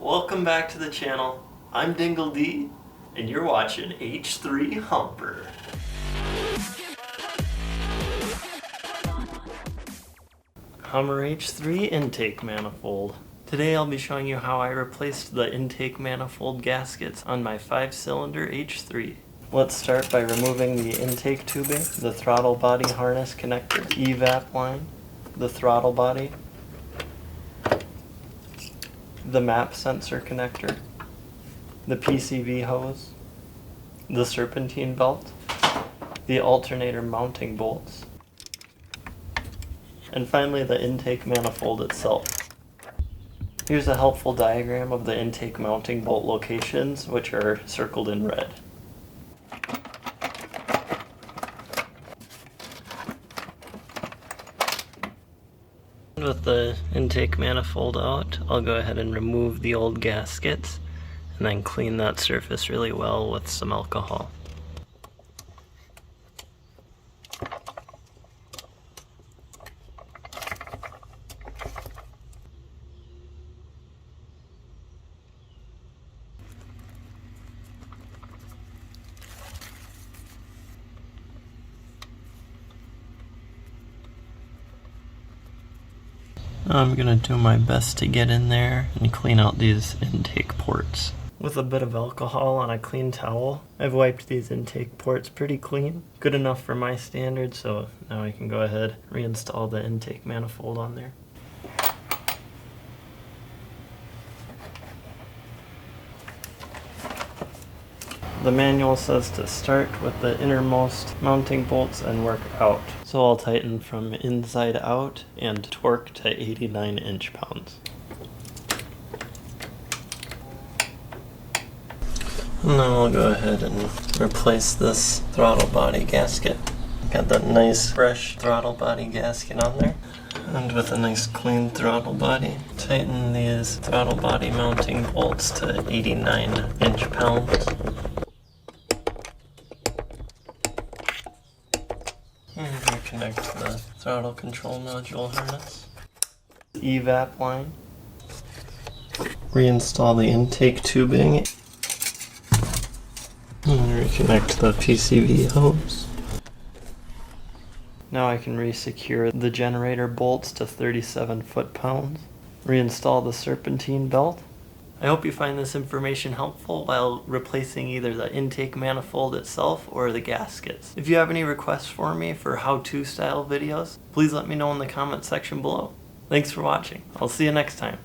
Welcome back to the channel. I'm Dingle D, and you're watching H3 Humper. Hummer H3 intake manifold. Today I'll be showing you how I replaced the intake manifold gaskets on my 5-cylinder H3. Let's start by removing the intake tubing, the throttle body harness connector, evap line, the throttle body, the map sensor connector, the PCV hose, the serpentine belt, the alternator mounting bolts, and finally the intake manifold itself. Here's a helpful diagram of the intake mounting bolt locations, which are circled in red. With the intake manifold out, I'll go ahead and remove the old gaskets and then clean that surface really well with some alcohol. I'm gonna do my best to get in there and clean out these intake ports. With a bit of alcohol on a clean towel, I've wiped these intake ports pretty clean. Good enough for my standards, so now I can go ahead and reinstall the intake manifold on there. The manual says to start with the innermost mounting bolts and work out. So I'll tighten from inside out and torque to 89 inch-pounds. And then I'll go ahead and replace this throttle body gasket. Got that nice fresh throttle body gasket on there. And with a nice clean throttle body, tighten these throttle body mounting bolts to 89 inch-pounds. And reconnect the throttle control module harness. Evap line. Reinstall the intake tubing. And reconnect the PCV hose. Now I can re-secure the generator bolts to 37 foot-pounds. Reinstall the serpentine belt. I hope you find this information helpful while replacing either the intake manifold itself or the gaskets. If you have any requests for me for how-to style videos, please let me know in the comment section below. Thanks for watching. I'll see you next time.